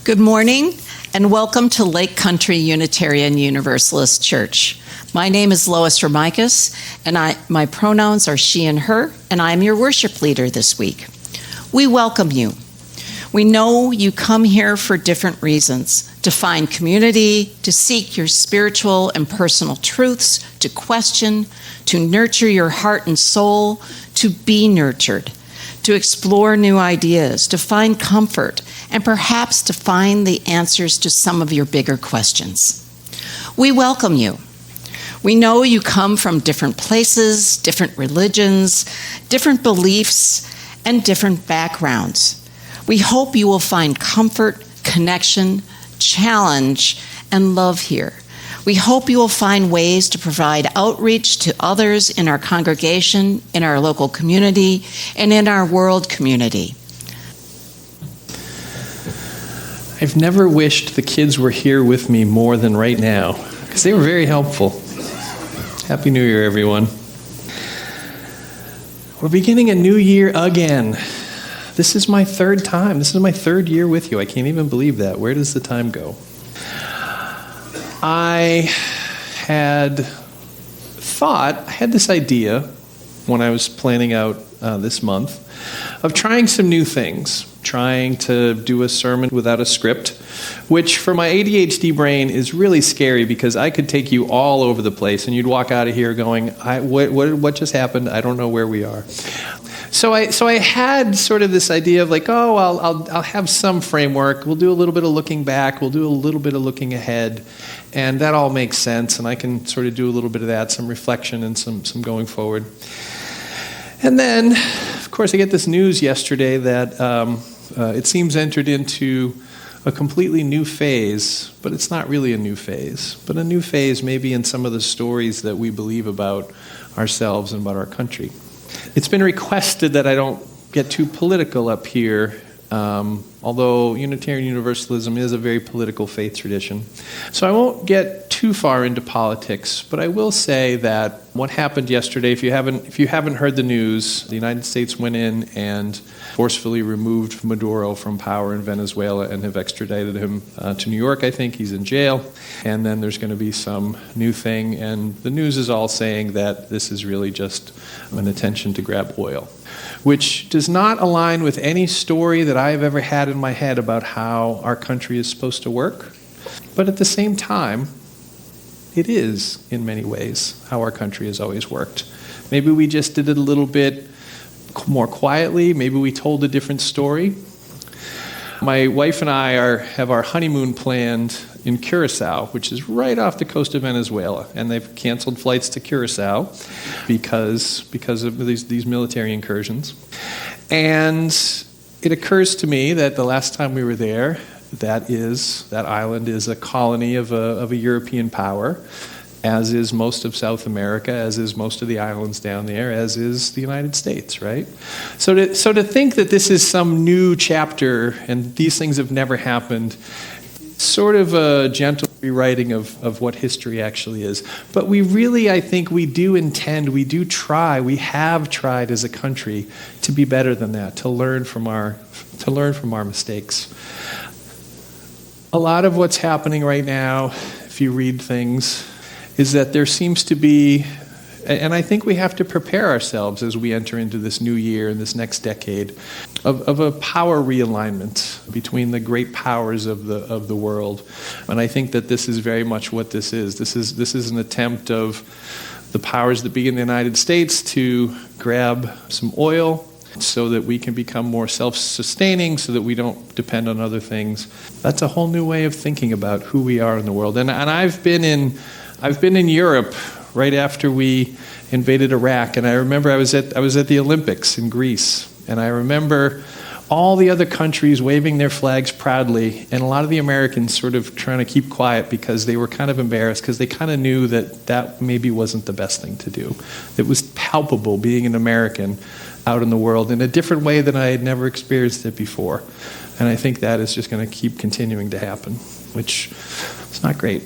Good morning and welcome to Lake Country Unitarian Universalist Church. My name is Lois Ramicus and my pronouns are she and her, and I am your worship leader this week. We welcome you. We know you come here for different reasons: to find community, to seek your spiritual and personal truths, to question, to nurture your heart and soul, to be nurtured, to explore new ideas, to find comfort, and perhaps to find the answers to some of your bigger questions. We welcome you. We know you come from different places, different religions, different beliefs, and different backgrounds. We hope you will find comfort, connection, challenge, and love here. We hope you will find ways to provide outreach to others in our congregation, in our local community, and in our world community. I've never wished the kids were here with me more than right now, because they were very helpful. Happy New Year, everyone. We're beginning a new year again. This is my third time. This is my third year with you. I can't even believe that. Where does the time go? I had this idea when I was planning out this month of trying some new things, trying to do a sermon without a script, which for my ADHD brain is really scary because I could take you all over the place and you'd walk out of here going, what just happened? I don't know where we are. So I had sort of this idea of like, I'll have some framework. We'll do a little bit of looking back. We'll do a little bit of looking ahead. And that all makes sense. And I can sort of do a little bit of that, some reflection and some going forward. And then, of course, I get this news yesterday that it seems entered into a completely new phase, but it's not really a new phase, but a new phase maybe in some of the stories that we believe about ourselves and about our country. It's been requested that I don't get too political up here, although Unitarian Universalism is a very political faith tradition. So I won't get too far into politics, but I will say that what happened yesterday, if you haven't heard the news, the United States went in and forcefully removed Maduro from power in Venezuela and have extradited him to New York, I think. He's in jail. And then there's going to be some new thing, and the news is all saying that this is really just an attention to grab oil, which does not align with any story that I've ever had in my head about how our country is supposed to work. But at the same time, it is, in many ways, how our country has always worked. Maybe we just did it a little bit more quietly. Maybe we told a different story. My wife and I have our honeymoon planned in Curacao, which is right off the coast of Venezuela, and they've canceled flights to Curacao because of these military incursions. And it occurs to me that the last time we were there, that island is a colony of a European power, as is most of South America, as is most of the islands down there, as is the United States, right? So to think that this is some new chapter and these things have never happened, sort of a gentle rewriting of what history actually is. But we really, I think, we have tried as a country to be better than that, to learn from our mistakes. A lot of what's happening right now, if you read things, is that there seems to be, and I think we have to prepare ourselves as we enter into this new year and this next decade, of a power realignment between the great powers of the world. And I think that this is very much what this is. This is an attempt of the powers that be in the United States to grab some oil so that we can become more self-sustaining, so that we don't depend on other things. That's a whole new way of thinking about who we are in the world. And I've been in Europe right after we invaded Iraq, and I remember I was at the Olympics in Greece, and I remember all the other countries waving their flags proudly, and a lot of the Americans sort of trying to keep quiet because they were kind of embarrassed, because they kind of knew that maybe wasn't the best thing to do. It was palpable being an American out in the world in a different way than I had never experienced it before. And I think that is just going to keep continuing to happen, which is not great.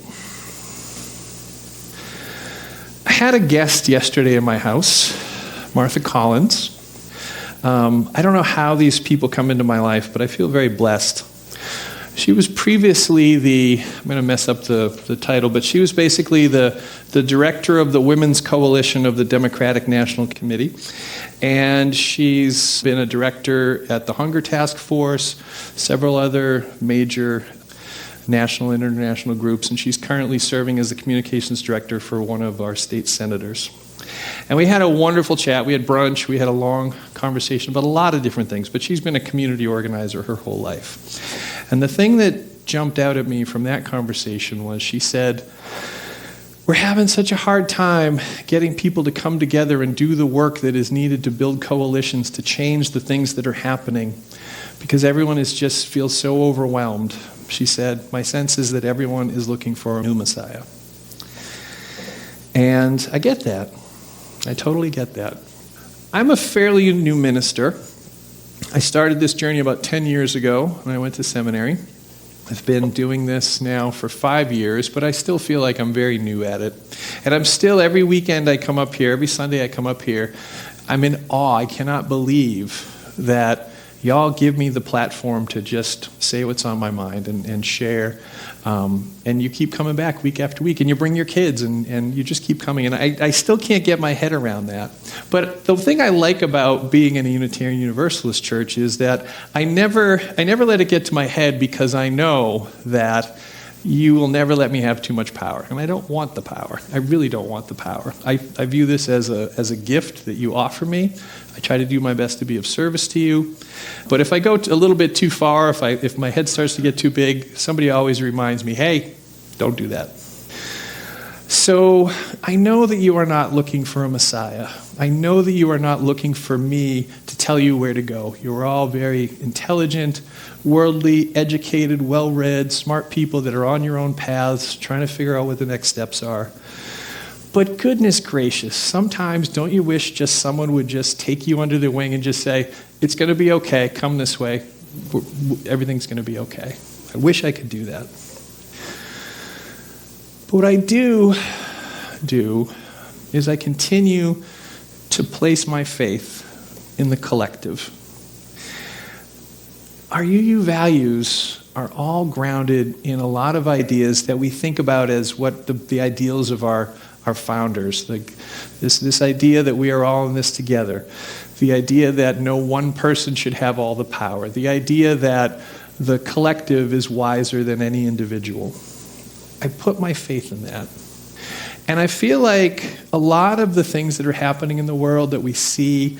I had a guest yesterday in my house, Martha Collins. I don't know how these people come into my life, but I feel very blessed. She was previously I'm going to mess up the title, but she was basically the director of the Women's Coalition of the Democratic National Committee. And she's been a director at the Hunger Task Force, several other major national and international groups, and she's currently serving as the communications director for one of our state senators. And we had a wonderful chat. We had brunch. We had a long conversation about a lot of different things, but she's been a community organizer her whole life. And the thing that jumped out at me from that conversation was she said, we're having such a hard time getting people to come together and do the work that is needed to build coalitions to change the things that are happening because everyone just feels so overwhelmed. She said, my sense is that everyone is looking for a new Messiah. And I get that. I totally get that. I'm a fairly new minister. I started this journey about 10 years ago when I went to seminary. I've been doing this now for 5 years, but I still feel like I'm very new at it. And I'm still, every weekend I come up here, every Sunday I come up here, I'm in awe. I cannot believe that y'all give me the platform to just say what's on my mind and share. And you keep coming back week after week, and you bring your kids, and you just keep coming. And I still can't get my head around that. But the thing I like about being in a Unitarian Universalist church is that I never let it get to my head because I know that you will never let me have too much power. And I don't want the power. I really don't want the power. I view this as a gift that you offer me. I try to do my best to be of service to you. But if I go a little bit too far, if my head starts to get too big, somebody always reminds me, hey, don't do that. So I know that you are not looking for a Messiah. I know that you are not looking for me to tell you where to go. You're all very intelligent, worldly, educated, well-read, smart people that are on your own paths, trying to figure out what the next steps are. But goodness gracious, sometimes don't you wish just someone would just take you under the wing and just say, it's going to be okay, come this way, everything's going to be okay. I wish I could do that. But what I do is I continue to place my faith in the collective. Our UU values are all grounded in a lot of ideas that we think about as what the ideals of our founders. Like this idea that we are all in this together. The idea that no one person should have all the power. The idea that the collective is wiser than any individual. I put my faith in that. And I feel like a lot of the things that are happening in the world that we see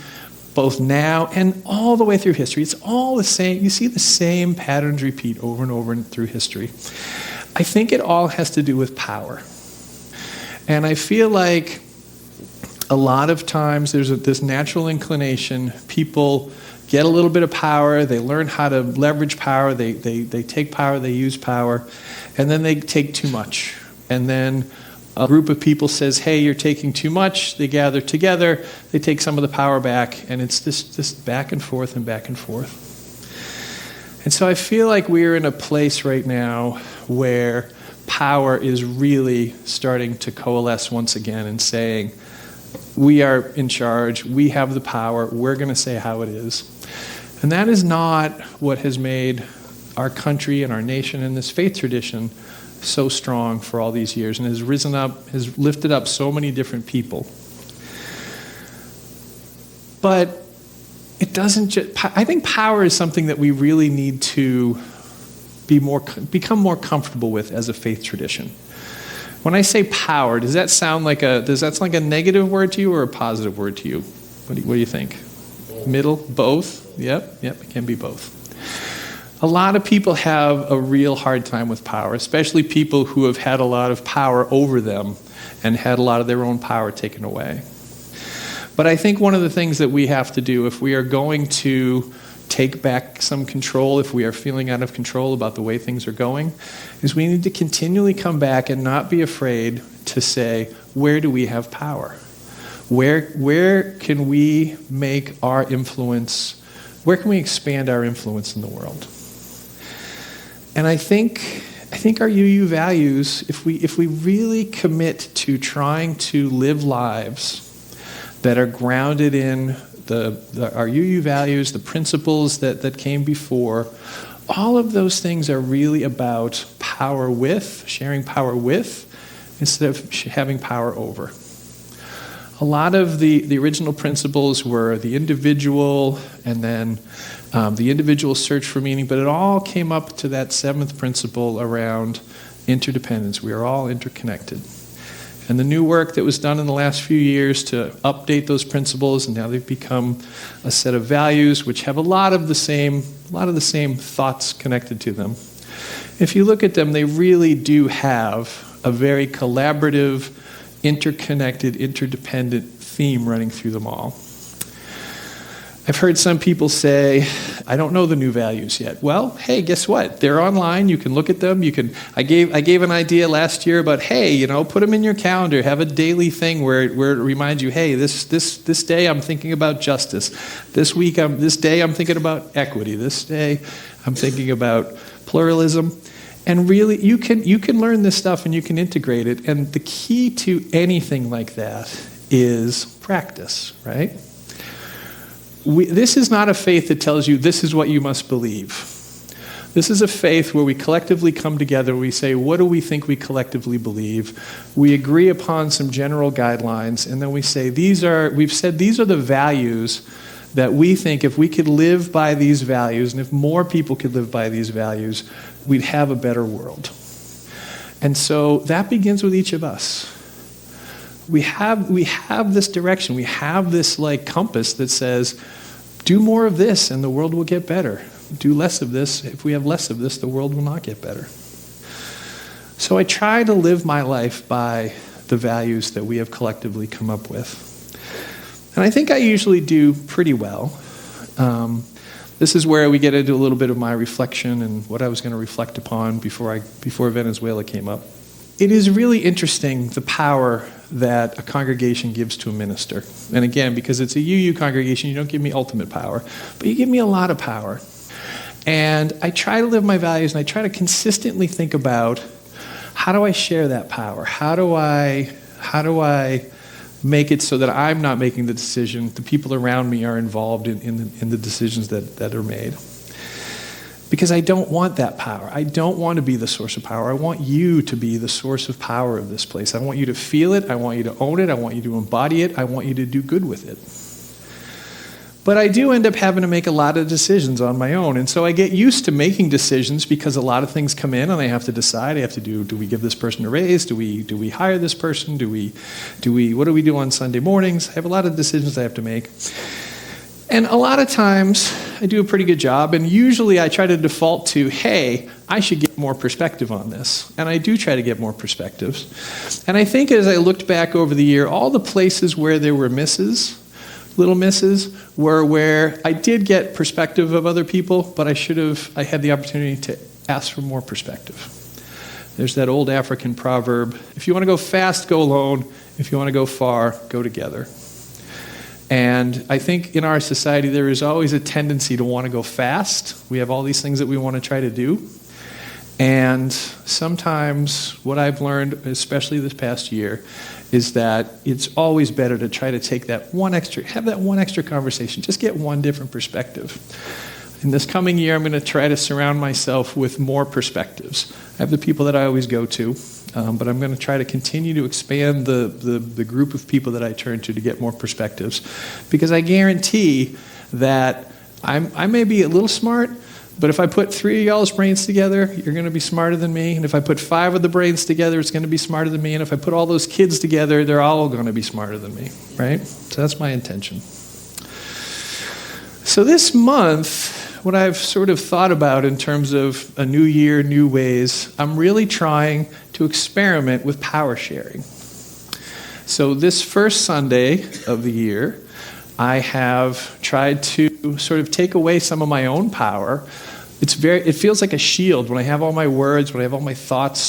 both now and all the way through history, it's all the same. You see the same patterns repeat over and over through history. I think it all has to do with power. And I feel like a lot of times there's this natural inclination. People get a little bit of power. They learn how to leverage power. They take power. They use power. And then they take too much. And then a group of people says, hey, you're taking too much. They gather together. They take some of the power back. And it's this back and forth and back and forth. And so I feel like we're in a place right now where power is really starting to coalesce once again and saying, we are in charge, we have the power, we're going to say how it is. And that is not what has made our country and our nation and this faith tradition so strong for all these years and has lifted up so many different people. But it doesn't just, I think power is something that we really need to become more comfortable with as a faith tradition. When I say power, does that sound like a negative word to you or a positive word to you? What do you think? Middle? Both? Yep, it can be both. A lot of people have a real hard time with power, especially people who have had a lot of power over them and had a lot of their own power taken away. But I think one of the things that we have to do if we are going to take back some control, if we are feeling out of control about the way things are going, is we need to continually come back and not be afraid to say, where do we have power? Where can we make our influence, where can we expand our influence in the world? And I think our UU values, if we really commit to trying to live lives that are grounded in our UU values, the principles that came before, all of those things are really about power with, sharing power with, instead of having power over. A lot of the original principles were the individual and then the individual search for meaning, but it all came up to that seventh principle around interdependence. We are all interconnected. And the new work that was done in the last few years to update those principles, and now they've become a set of values which have a lot of the same thoughts connected to them. If you look at them, they really do have a very collaborative, interconnected, interdependent theme running through them all. I've heard some people say, I don't know the new values yet. Well, hey, guess what? They're online. You can look at them. I gave an idea last year about, hey, put them in your calendar. Have a daily thing where it reminds you, hey, this day I'm thinking about justice. This day I'm thinking about equity. This day I'm thinking about pluralism. And really, you can learn this stuff and you can integrate it. And the key to anything like that is practice, right? This is not a faith that tells you this is what you must believe. This is a faith where we collectively come together. We say, what do we think we collectively believe? We agree upon some general guidelines, and then we say, these are the values that we think if we could live by these values, and if more people could live by these values, we'd have a better world. And so that begins with each of us. We have this direction. We have this compass that says, do more of this and the world will get better. Do less of this. If we have less of this, the world will not get better. So I try to live my life by the values that we have collectively come up with. And I think I usually do pretty well. This is where we get into a little bit of my reflection and what I was going to reflect upon before Venezuela came up. It is really interesting, the power that a congregation gives to a minister. And again, because it's a UU congregation, you don't give me ultimate power, but you give me a lot of power. And I try to live my values, and I try to consistently think about, how do I share that power? How do I make it so that I'm not making the decision, the people around me are involved in the decisions that are made? Because I don't want that power. I don't want to be the source of power. I want you to be the source of power of this place. I want you to feel it. I want you to own it. I want you to embody it. I want you to do good with it. But I do end up having to make a lot of decisions on my own. And so I get used to making decisions because a lot of things come in and I have to decide. I have to do we give this person a raise? Do we hire this person? What do we do on Sunday mornings? I have a lot of decisions I have to make. And a lot of times, I do a pretty good job, and usually I try to default to, hey, I should get more perspective on this. And I do try to get more perspectives. And I think as I looked back over the year, all the places where there were little misses, were where I did get perspective of other people, but I had the opportunity to ask for more perspective. There's that old African proverb, if you want to go fast, go alone. If you want to go far, go together. And I think in our society there is always a tendency to want to go fast. We have all these things that we want to try to do. And sometimes what I've learned, especially this past year, is that it's always better to try to have that one extra conversation. Just get one different perspective. In this coming year, I'm going to try to surround myself with more perspectives. I have the people that I always go to. But I'm going to try to continue to expand the group of people that I turn to get more perspectives. Because I guarantee that I may be a little smart, but if I put 3 of y'all's brains together, you're going to be smarter than me. And if I put 5 of the brains together, it's going to be smarter than me. And if I put all those kids together, they're all going to be smarter than me, right? So that's my intention. So this month, what I've sort of thought about in terms of a new year, new ways, I'm really trying to experiment with power sharing. So this first Sunday of the year, I have tried to sort of take away some of my own power. It feels like a shield when I have all my words, when I have all my thoughts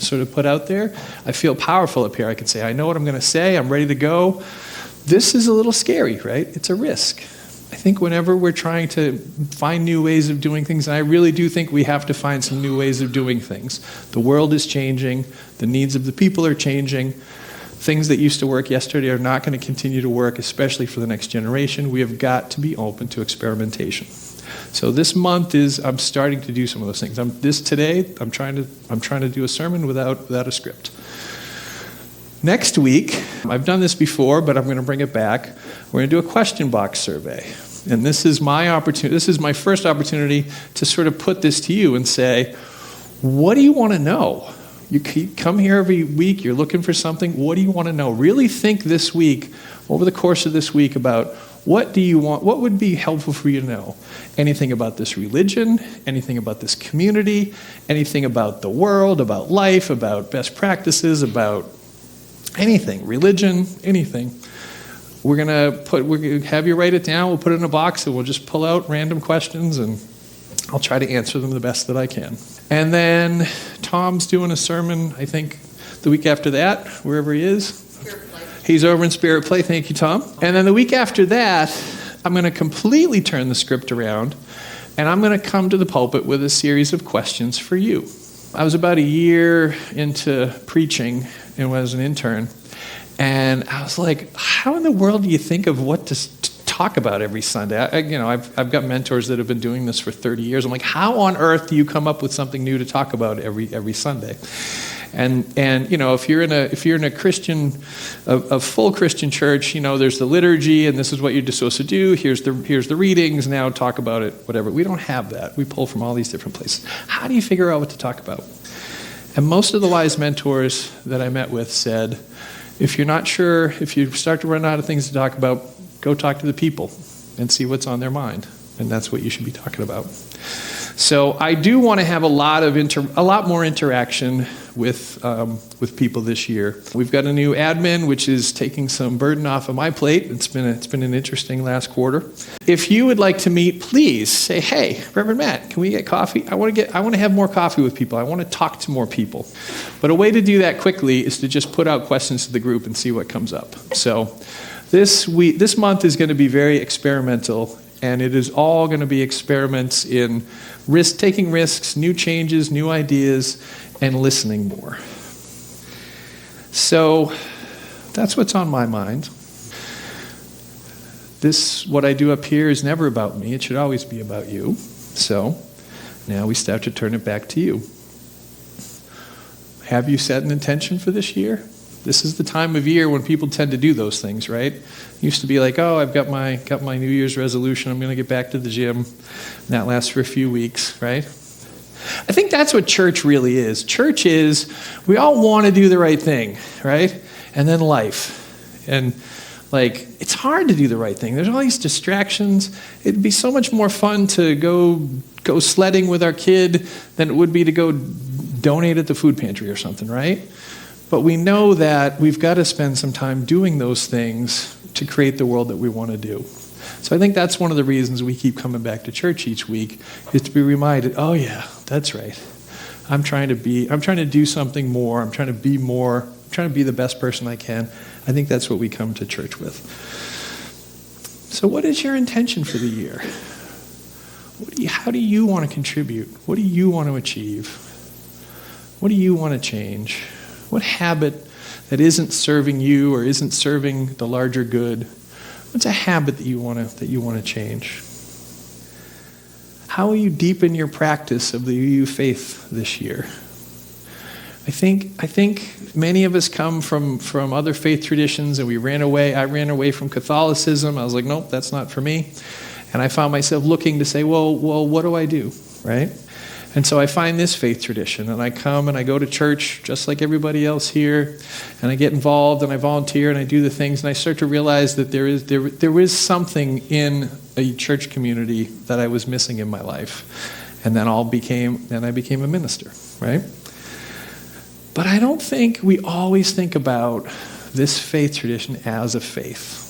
sort of put out there. I feel powerful up here. I can say, I know what I'm going to say. I'm ready to go. This is a little scary, right? It's a risk. I think whenever we're trying to find new ways of doing things, and I really do think we have to find some new ways of doing things. The world is changing. The needs of the people are changing. Things that used to work yesterday are not going to continue to work, especially for the next generation. We have got to be open to experimentation. So this month I'm starting to do some of those things. I'm trying to do a sermon without a script. Next week, I've done this before, but I'm going to bring it back. We're going to do a question box survey. And this is my opportunity. This is my first opportunity to sort of put this to you and say, what do you want to know? You come here every week, you're looking for something. What do you want to know? Really think this week, over the course of this week, about what do you want, what would be helpful for you to know? Anything about this religion, anything about this community, anything about the world, about life, about best practices, about anything, religion, anything. We're gonna have you write it down, we'll put it in a box, and we'll just pull out random questions, and I'll try to answer them the best that I can. And then Tom's doing a sermon, I think, the week after that, wherever he is. He's over in Spirit Play. Thank you, Tom. And then the week after that, I'm going to completely turn the script around, and I'm going to come to the pulpit with a series of questions for you. I was about a year into preaching and was an intern, and I was like, how in the world do you think of what to talk about every Sunday? I've got mentors that have been doing this for 30 years. I'm like, how on earth do you come up with something new to talk about every Sunday? And if you're in a Christian, a full Christian church, there's the liturgy, and this is what you're supposed to do. Here's the readings. Now talk about it. Whatever. We don't have that. We pull from all these different places. How do you figure out what to talk about? And most of the wise mentors that I met with said, if you're not sure, if you start to run out of things to talk about, go talk to the people and see what's on their mind, and that's what you should be talking about. So I do want to have a lot more interaction with people this year. We've got a new admin, which is taking some burden off of my plate. It's been an interesting last quarter. If you would like to meet, please say, hey, Reverend Matt, can we get coffee? I want to have more coffee with people. I want to talk to more people. But a way to do that quickly is to just put out questions to the group and see what comes up. So this month is going to be very experimental. And it is all going to be experiments in taking risks, new changes, new ideas, and listening more. So that's what's on my mind. What I do up here is never about me. It should always be about you. So now we start to turn it back to you. Have you set an intention for this year? This is the time of year when people tend to do those things, right? It used to be like, oh, I've got my New Year's resolution. I'm going to get back to the gym. And that lasts for a few weeks, right? I think that's what church really is. Church is, we all want to do the right thing, right? And then life. And it's hard to do the right thing. There's all these distractions. It'd be so much more fun to go sledding with our kid than it would be to go donate at the food pantry or something, right? But we know that we've got to spend some time doing those things to create the world that we want to do. So I think that's one of the reasons we keep coming back to church each week, is to be reminded, oh yeah, that's right. I'm trying to do something more. I'm trying to be more. I'm trying to be the best person I can. I think that's what we come to church with. So what is your intention for the year? How do you want to contribute? What do you want to achieve? What do you want to change? What habit that isn't serving you or isn't serving the larger good? What's a habit that you want to change? How will you deepen your practice of the UU faith this year? I think many of us come from other faith traditions, and we ran away. I ran away from Catholicism. I was like, nope, that's not for me. And I found myself looking to say, well, what do I do, right? And so I find this faith tradition, and I come and I go to church just like everybody else here, and I get involved and I volunteer and I do the things, and I start to realize that there is something in a church community that I was missing in my life, and then I became a minister, right? But I don't think we always think about this faith tradition as a faith.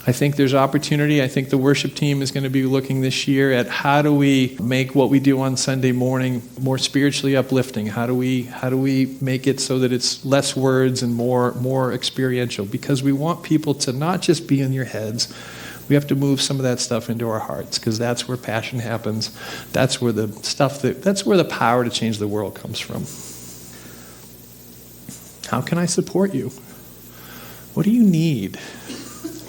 I think there's opportunity. I think the worship team is going to be looking this year at how do we make what we do on Sunday morning more spiritually uplifting? How do we make it so that it's less words and more experiential? Because we want people to not just be in your heads. We have to move some of that stuff into our hearts, because that's where passion happens. That's where that's where the power to change the world comes from. How can I support you? What do you need?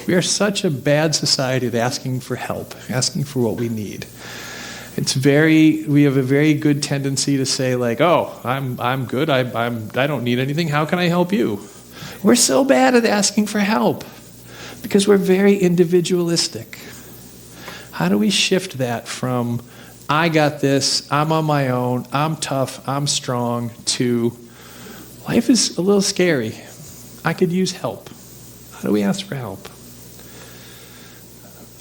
We are such a bad society at asking for help, asking for what we need. We have a very good tendency to say like, oh, I'm good, I don't need anything, how can I help you? We're so bad at asking for help because we're very individualistic. How do we shift that from, I got this, I'm on my own, I'm tough, I'm strong, to life is a little scary, I could use help. How do we ask for help?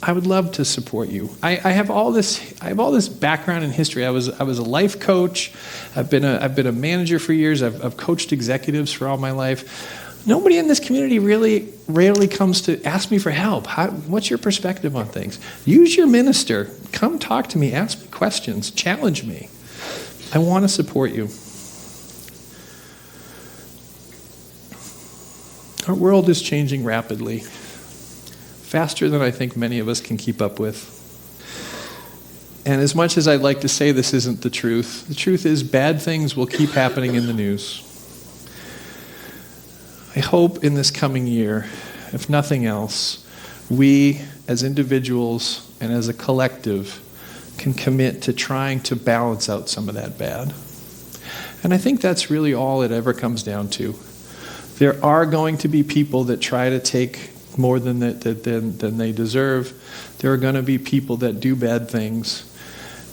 I would love to support you. I have all this background and history. I was a life coach. I've been a manager for years. I've coached executives for all my life. Nobody in this community really rarely comes to ask me for help. What's your perspective on things? Use your minister. Come talk to me. Ask me questions. Challenge me. I want to support you. Our world is changing rapidly, faster than I think many of us can keep up with. And as much as I'd like to say this isn't the truth is bad things will keep happening in the news. I hope in this coming year, if nothing else, we as individuals and as a collective can commit to trying to balance out some of that bad. And I think that's really all it ever comes down to. There are going to be people that try to take more than they deserve. There are going to be people that do bad things.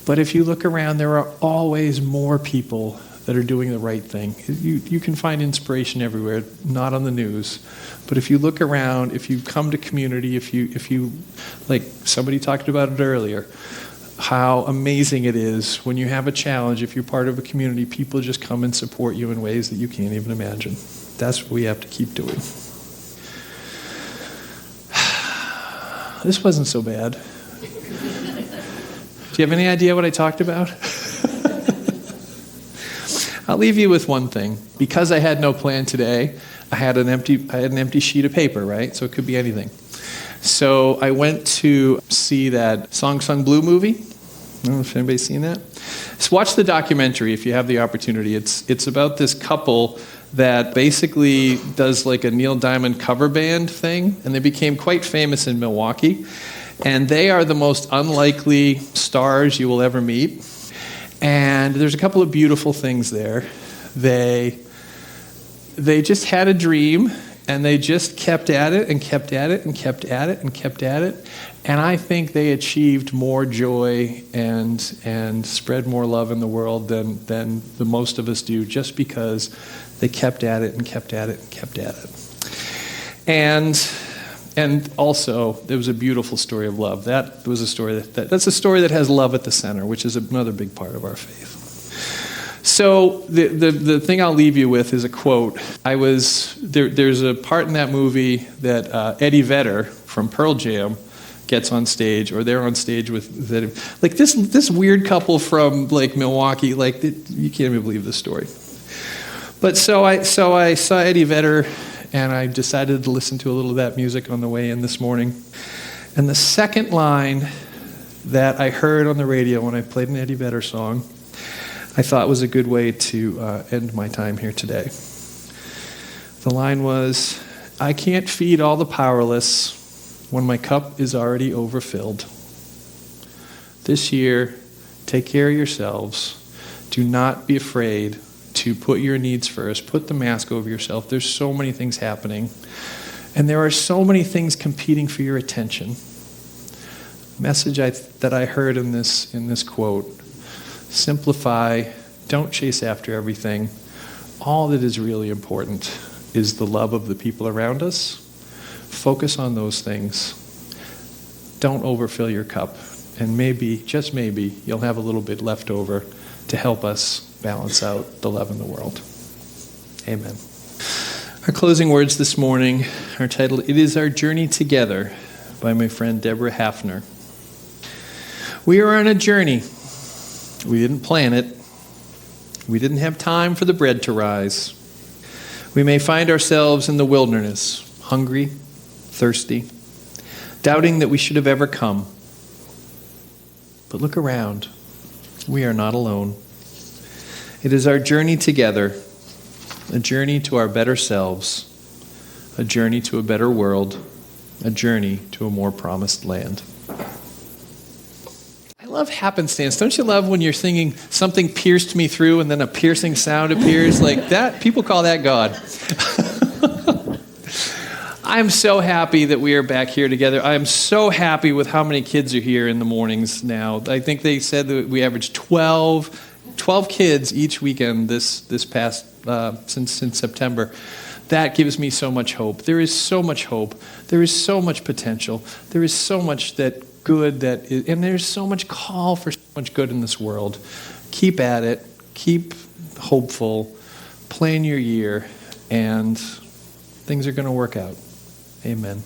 But if you look around, there are always more people that are doing the right thing. You can find inspiration everywhere, not on the news. But if you look around, if you come to community, if you like somebody talked about it earlier, how amazing it is when you have a challenge, if you're part of a community, people just come and support you in ways that you can't even imagine. That's what we have to keep doing. This wasn't so bad. Do you have any idea what I talked about? I'll leave you with one thing. Because I had no plan today, I had an empty sheet of paper, right? So it could be anything. So I went to see that Song Sung Blue movie. I don't know if anybody's seen that. So watch the documentary if you have the opportunity. It's about this couple that basically does like a Neil Diamond cover band thing, and they became quite famous in Milwaukee. And they are the most unlikely stars you will ever meet. And there's a couple of beautiful things there. They just had a dream, and they just kept at it and kept at it and kept at it and kept at it. And I think they achieved more joy and spread more love in the world than the most of us do, just because they kept at it and kept at it and kept at it. And also, there was a beautiful story of love. That was a story that's a story that has love at the center, which is another big part of our faith. So the thing I'll leave you with is a quote. There's a part in that movie that Eddie Vedder from Pearl Jam gets on stage, or they're on stage with like this weird couple from like Milwaukee. Like you can't even believe this story. But so I saw Eddie Vedder, and I decided to listen to a little of that music on the way in this morning. And the second line that I heard on the radio when I played an Eddie Vedder song, I thought was a good way to end my time here today. The line was, "I can't feed all the powerless when my cup is already overfilled. This year, take care of yourselves. Do not be afraid to put your needs first. Put the mask over yourself. There's so many things happening. And there are so many things competing for your attention." Message that I heard in this quote: simplify, don't chase after everything. All that is really important is the love of the people around us. Focus on those things. Don't overfill your cup. And maybe, just maybe, you'll have a little bit left over to help us balance out the love in the world. Amen. Our closing words this morning are titled, "It is Our Journey Together," by my friend Deborah Hafner. We are on a journey. We didn't plan it. We didn't have time for the bread to rise. We may find ourselves in the wilderness, hungry, thirsty, doubting that we should have ever come. But look around. We are not alone. It is our journey together, a journey to our better selves, a journey to a better world, a journey to a more promised land. I love happenstance. Don't you love when you're singing, something pierced me through and then a piercing sound appears? Like that, people call that God. I'm so happy that we are back here together. I'm so happy with how many kids are here in the mornings now. I think they said that we average 12 kids each weekend this past, since September. That gives me so much hope. There is so much hope. There is so much potential. There is so much and there's so much call for so much good in this world. Keep at it. Keep hopeful. Plan your year, and things are going to work out. Amen.